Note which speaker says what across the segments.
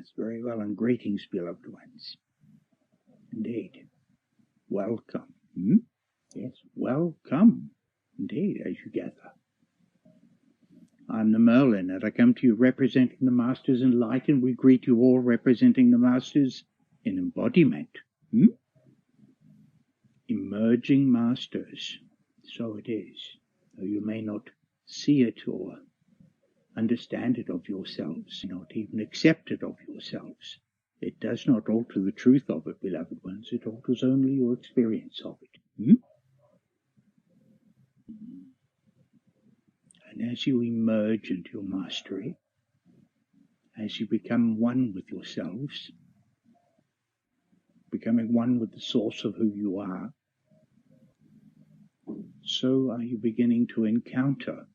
Speaker 1: Yes, very well, and greetings, beloved ones. Indeed. Welcome. Yes, welcome. Indeed, as you gather. I'm the Merlin, and I come to you representing the Masters in Light, and we greet you all representing the Masters in embodiment. Emerging Masters. So it is. Though you may not see it or understand it of yourselves, not even accept it of yourselves, it does not alter the truth of it, beloved ones. It alters only your experience of it. And as you emerge into your mastery, as you become one with yourselves, becoming one with the source of who you are, so are you beginning to encounter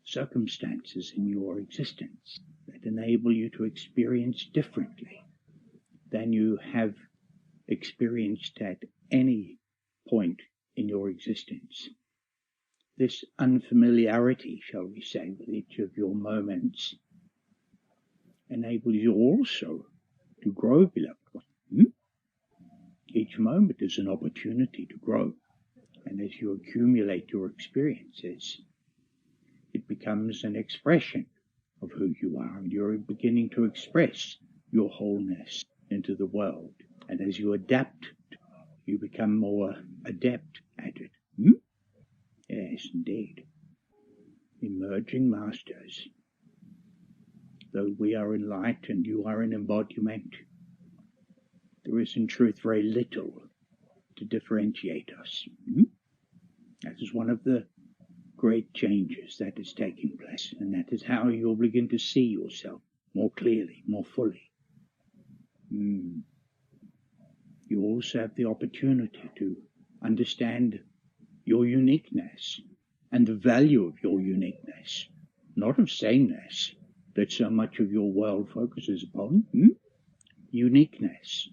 Speaker 1: circumstances in your existence that enable you to experience differently than you have experienced at any point in your existence. This unfamiliarity, shall we say, with each of your moments enables you also to grow, beloved one. Each moment is an opportunity to grow, and as you accumulate your experiences, it becomes an expression of who you are, and you're beginning to express your wholeness into the world. And as you adapt, you become more adept at it. Yes, indeed. Emerging Masters. Though we are in light and you are in embodiment, there is in truth very little to differentiate us. That is one of the great changes that is taking place, and that is how you'll begin to see yourself more clearly, more fully. You also have the opportunity to understand your uniqueness and the value of your uniqueness, not of sameness that so much of your world focuses upon. Uniqueness.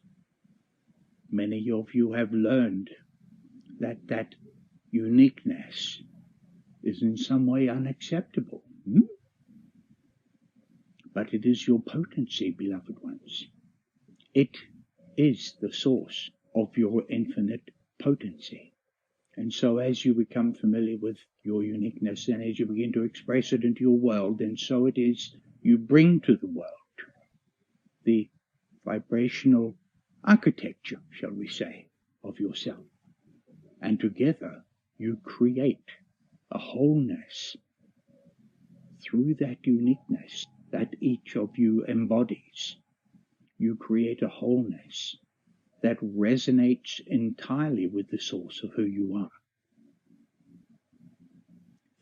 Speaker 1: Many of you have learned that uniqueness is in some way unacceptable. But it is your potency, beloved ones. It is the source of your infinite potency. And so as you become familiar with your uniqueness, and as you begin to express it into your world, and so it is you bring to the world the vibrational architecture, shall we say, of yourself. And together you create a wholeness through that uniqueness that each of you embodies. You create a wholeness that resonates entirely with the source of who you are.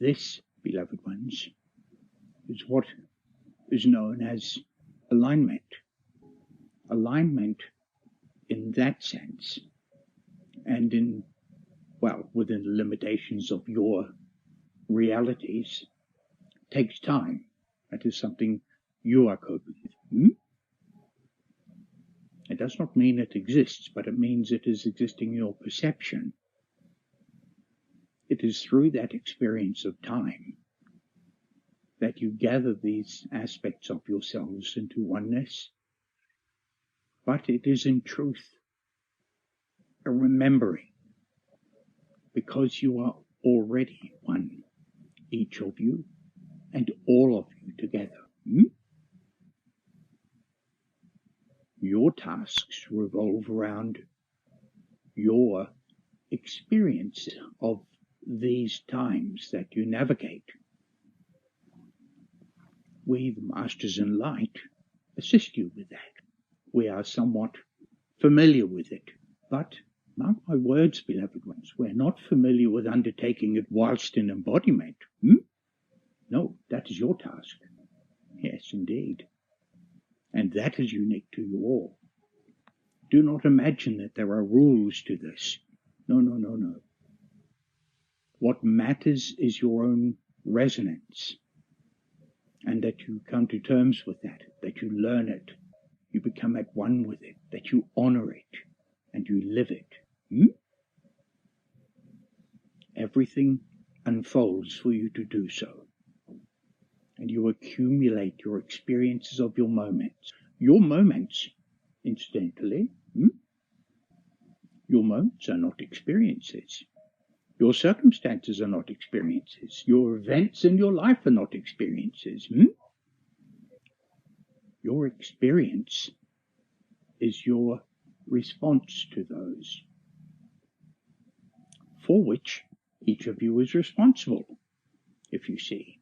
Speaker 1: This, beloved ones, is what is known as alignment. Alignment in that sense, and within the limitations of your realities, takes time. That is something you are coping with. It does not mean it exists, but it means it is existing in your perception. It is through that experience of time that you gather these aspects of yourselves into oneness. But it is in truth a remembering, because you are already one, each of you, and all of you together. Your tasks revolve around your experience of these times that you navigate. We, the Masters in Light, assist you with that. We are somewhat familiar with it, but mark my words, beloved ones, we're not familiar with undertaking it whilst in embodiment. No, that is your task. Yes, indeed. And that is unique to you all. Do not imagine that there are rules to this. No. What matters is your own resonance, and that you come to terms with that you learn it, you become at one with it, that you honor it, and you live it. Everything unfolds for you to do so. And you accumulate your experiences of your moments. Your moments, incidentally, your moments are not experiences. Your circumstances are not experiences. Your events in your life are not experiences. Your experience is your response to those, for which each of you is responsible, if you see.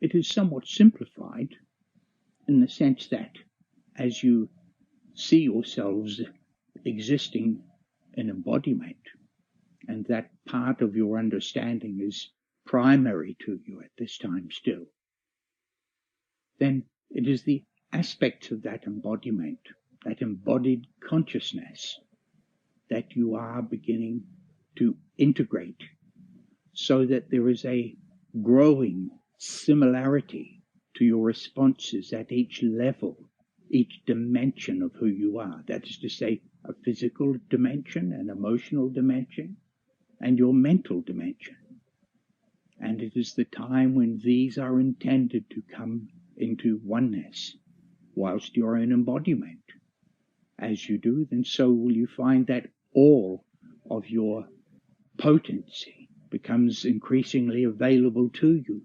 Speaker 1: It is somewhat simplified in the sense that as you see yourselves existing in embodiment, and that part of your understanding is primary to you at this time still, then it is the aspects of that embodiment, that embodied consciousness, that you are beginning to integrate, so that there is a growing similarity to your responses at each level, each dimension of who you are. That is to say, a physical dimension, an emotional dimension, and your mental dimension. And it is the time when these are intended to come into oneness, whilst you're in embodiment. As you do, then so will you find that all of your potency becomes increasingly available to you,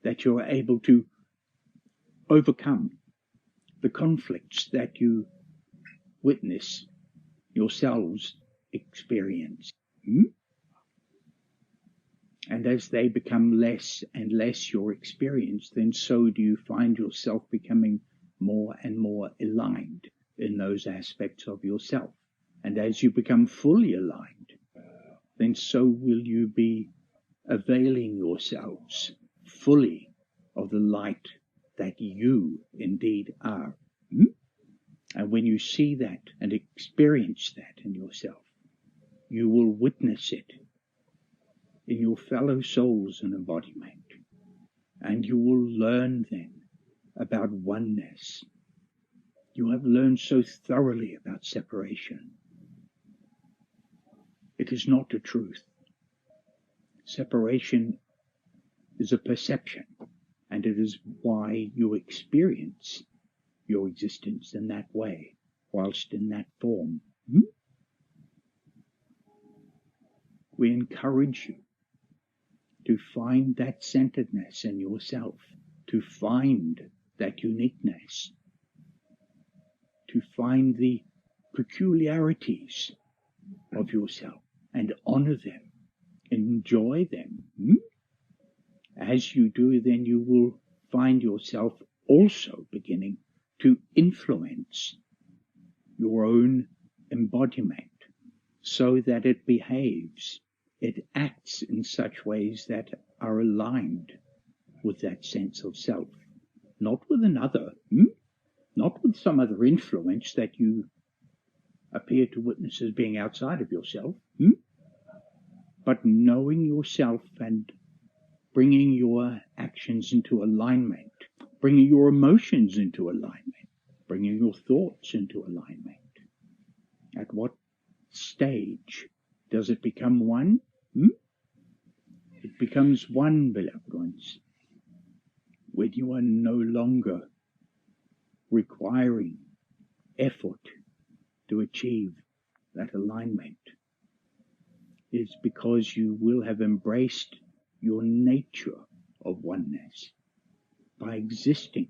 Speaker 1: that you're able to overcome the conflicts that you witness yourselves experience. And as they become less and less your experience, then so do you find yourself becoming more and more aligned in those aspects of yourself. And as you become fully aligned, then so will you be availing yourselves fully of the light that you indeed are. And when you see that and experience that in yourself, you will witness it in your fellow souls in embodiment. And you will learn then about oneness. You have learned so thoroughly about separation. It is not a truth. Separation is a perception, and it is why you experience your existence in that way, whilst in that form. We encourage you to find that centeredness in yourself, to find that uniqueness, to find the peculiarities of yourself and honor them, enjoy them. As you do, then you will find yourself also beginning to influence your own embodiment so that it behaves, it acts in such ways that are aligned with that sense of self, not with another, not with some other influence that you appear to witness as being outside of yourself, but knowing yourself and bringing your actions into alignment, bringing your emotions into alignment, bringing your thoughts into alignment. At what stage does it become one? It becomes one, beloved ones, when you are no longer requiring effort to achieve that alignment. It's because you will have embraced your nature of oneness by existing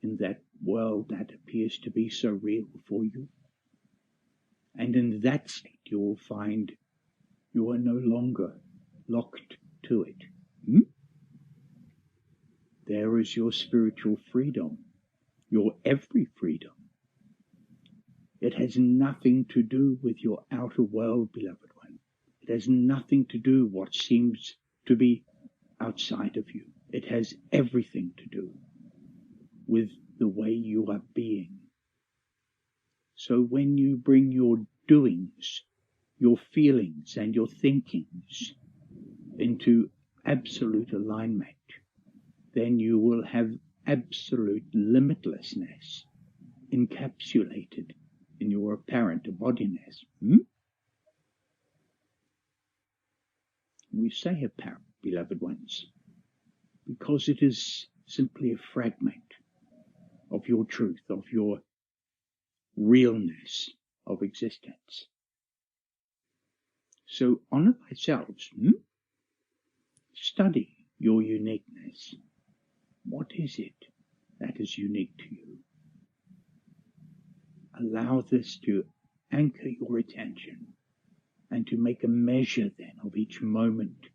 Speaker 1: in that world that appears to be so real for you. And in that state you will find you are no longer locked to it. There is your spiritual freedom, your every freedom. It has nothing to do with your outer world, beloved one. It has nothing to do with what seems to be outside of you. It has everything to do with the way you are being. So when you bring your doings, your feelings and your thinkings into absolute alignment, then you will have absolute limitlessness encapsulated in your apparent embodiness. We say apparent, beloved ones, because it is simply a fragment of your truth, of your realness of existence. So honor thyself. Study your uniqueness. What is it that is unique to you? Allow this to anchor your attention and to make a measure then of each moment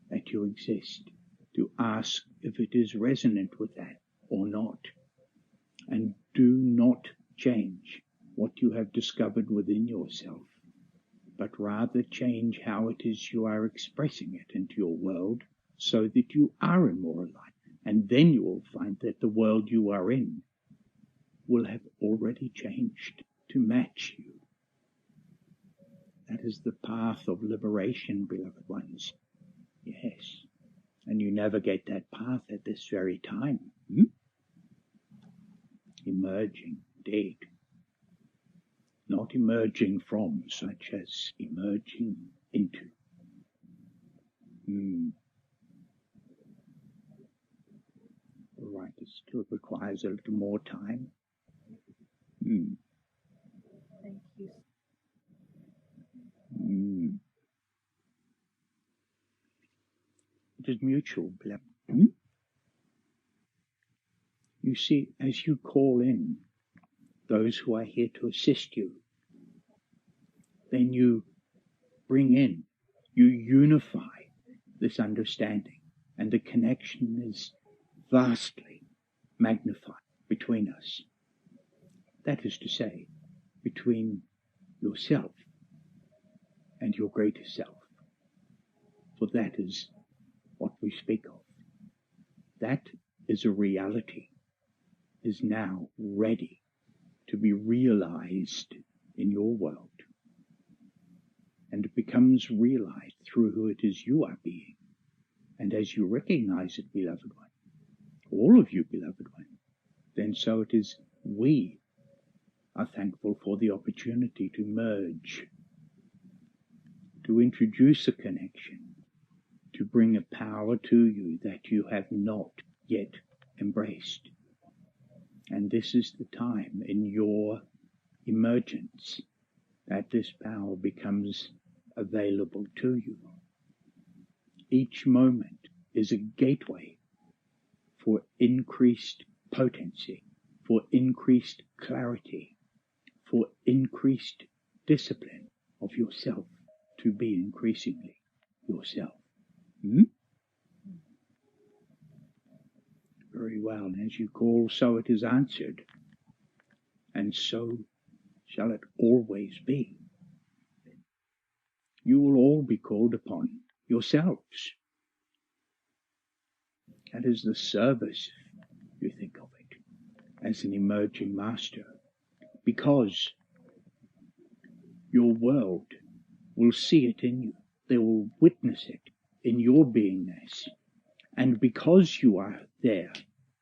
Speaker 1: that you exist, to ask if it is resonant with that or not. And do not change what you have discovered within yourself, but rather change how it is you are expressing it into your world so that you are in more alignment. And then you will find that the world you are in will have already changed to match you. That is the path of liberation, beloved ones. Yes. And you navigate that path at this very time. Emerging, indeed. Not emerging from, such as emerging into. All right, it still requires a little more time.
Speaker 2: Thank you.
Speaker 1: It is mutual, beloved. You see, as you call in those who are here to assist you, then you bring in, you unify this understanding, and the connection is vastly magnified between us. That is to say, between yourself and your greater self. For that is what we speak of. That is a reality, is now ready to be realized in your world. And it becomes realized through who it is you are being. And as you recognize it, beloved one, all of you, beloved one, then so it is we are thankful for the opportunity to merge, to introduce a connection, to bring a power to you that you have not yet embraced. And this is the time in your emergence that this power becomes available to you. Each moment is a gateway for increased potency, for increased clarity, for increased discipline of yourself to be increasingly yourself. Very well. And as you call, so it is answered. And so shall it always be. You will all be called upon yourselves. That is the service, you think of it, as an emerging master. Because your world will see it in you. They will witness it in your beingness. And because you are there,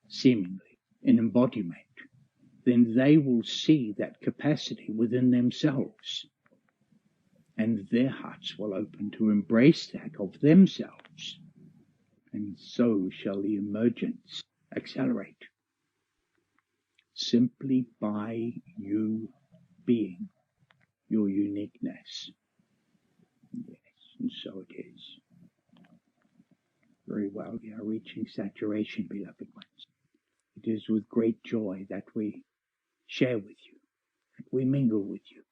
Speaker 1: seemingly, in embodiment, then they will see that capacity within themselves. And their hearts will open to embrace that of themselves. And so shall the emergence accelerate. Simply by you being your uniqueness. Yes, and so it is. Very well, we are reaching saturation, beloved ones. It is with great joy that we share with you, that we mingle with you.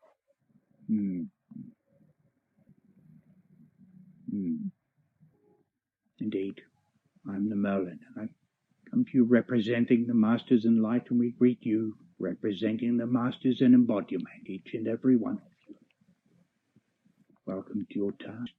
Speaker 1: Indeed, I'm the Merlin, and I come to you representing the Masters in Light, and we greet you representing the Masters in Embodiment, each and every one of you. Welcome to your task.